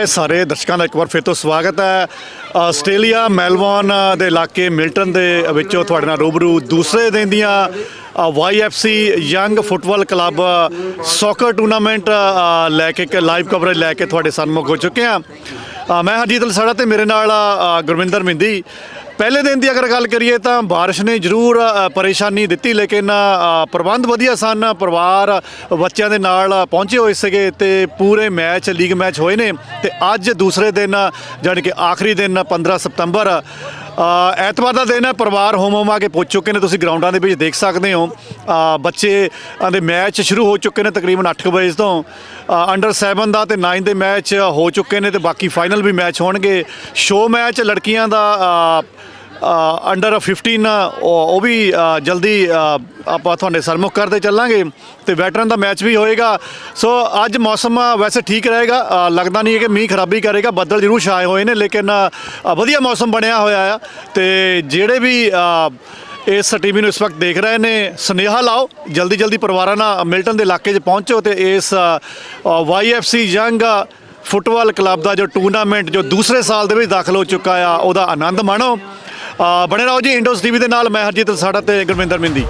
ਸਾਰੇ ਦਰਸ਼ਕਾਂ ਦਾ ਇੱਕ ਵਾਰ ਫਿਰ ਤੋਂ ਸਵਾਗਤ ਹੈ। ਆਸਟ੍ਰੇਲੀਆ ਮੈਲਬੌਰਨ ਦੇ ਇਲਾਕੇ ਮਿਲਟਨ ਦੇ ਵਿੱਚੋਂ ਤੁਹਾਡੇ ਨਾਲ ਰੂਬਰੂ ਦੂਸਰੇ ਦਿਨ ਦੀਆਂ YFC young football club soccer tournament ਲੈ ਕੇ ਇੱਕ ਲਾਈਵ ਕਵਰੇਜ ਲੈ ਕੇ ਤੁਹਾਡੇ ਸਨਮੁਖ ਹੋ ਚੁੱਕੇ ਹਾਂ। ਮੈਂ ਹਰਜੀਤ ਲਸਾੜਾ ਤੇ ਮੇਰੇ ਨਾਲ ਗੁਰਵਿੰਦਰ ਮਿੰਦੀ। ਪਹਿਲੇ ਦਿਨ ਦੀ ਅਗਰ ਗੱਲ ਕਰੀਏ ਤਾਂ ਬਾਰਿਸ਼ ਨੇ ਜ਼ਰੂਰ ਪਰੇਸ਼ਾਨੀ ਦਿੱਤੀ, ਲੇਕਿਨ ਪ੍ਰਬੰਧ ਵਧੀਆ ਸਨ। ਪਰਿਵਾਰ ਬੱਚਿਆਂ ਦੇ ਨਾਲ ਪਹੁੰਚੇ ਹੋਏ ਸੀਗੇ ਤੇ ਪੂਰੇ ਮੈਚ ਲੀਗ ਮੈਚ ਹੋਏ ਨੇ। ਤੇ ਅੱਜ ਦੂਸਰੇ ਦਿਨ ਜਾਣੀ ਕਿ ਆਖਰੀ ਦਿਨ 15 ਸਤੰਬਰ ਐਤਵਾਰ ਦਾ ਦਿਨ ਹੈ। ਪਰਿਵਾਰ ਹੋਮ ਆ ਕੇ ਪਹੁੰਚ ਚੁੱਕੇ ਨੇ, ਤੁਸੀਂ ਗਰਾਊਂਡਾਂ ਦੇ ਵਿੱਚ ਦੇਖ ਸਕਦੇ ਹੋ। ਬੱਚੇ ਦੇ ਮੈਚ ਸ਼ੁਰੂ ਹੋ ਚੁੱਕੇ ਨੇ ਤਕਰੀਬਨ 8 ਵਜੇ ਤੋਂ। ਅੰਡਰ 7 ਦਾ ਤੇ 9 ਦੇ ਮੈਚ ਹੋ ਚੁੱਕੇ ਨੇ ਤੇ ਬਾਕੀ ਫਾਈਨਲ ਵੀ ਮੈਚ ਹੋਣਗੇ। ਸ਼ੋ ਮੈਚ ਲੜਕੀਆਂ ਦਾ ਅੰਡਰ 15 ਉਹ ਵੀ ਜਲਦੀ ਆਪਾਂ ਤੁਹਾਡੇ ਸਨਮੁਖ ਕਰਦੇ ਚੱਲਾਂਗੇ ਤੇ ਵੈਟਰਨ ਦਾ ਮੈਚ ਵੀ ਹੋਏਗਾ। ਸੋ ਅੱਜ ਮੌਸਮ ਵੈਸੇ ਠੀਕ ਰਹੇਗਾ, ਲੱਗਦਾ ਨਹੀਂ ਹੈ ਕਿ ਮੀਂਹ ਖਰਾਬੀ ਕਰੇਗਾ। ਬੱਦਲ ਜ਼ਰੂਰ ਛਾਏ ਹੋਏ ਨੇ ਲੇਕਿਨ ਵਧੀਆ ਮੌਸਮ ਬਣਿਆ ਹੋਇਆ ਆ। ਤੇ ਜਿਹੜੇ ਵੀ ਇਸ ਟੀਵੀ ਨੂੰ ਇਸ ਵਕਤ ਦੇਖ ਰਹੇ ਨੇ, ਸੁਨੇਹਾ ਲਾਓ ਜਲਦੀ ਪਰਿਵਾਰਾਂ ਨਾਲ ਮਿਲਟਨ ਦੇ ਇਲਾਕੇ 'ਚ ਪਹੁੰਚੋ ਤੇ ਇਸ YFC ਯੰਗ ਫੁੱਟਬਾਲ ਕਲੱਬ ਦਾ ਜੋ ਟੂਰਨਾਮੈਂਟ ਜੋ ਦੂਸਰੇ ਸਾਲ ਦੇ ਵਿੱਚ ਦਾਖਲ ਹੋ ਚੁੱਕਾ ਆ ਉਹਦਾ ਆਨੰਦ ਮਾਣੋ। ਬਣੇ ਰਹੋ ਜੀ ਇੰਡੋਸ ਟੀਵੀ ਦੇ ਨਾਲ। ਮੈਂ ਹਰਜੀਤ ਲਸਾੜਾ ਤੇ ਗੁਰਵਿੰਦਰ ਮਿੰਦੀ।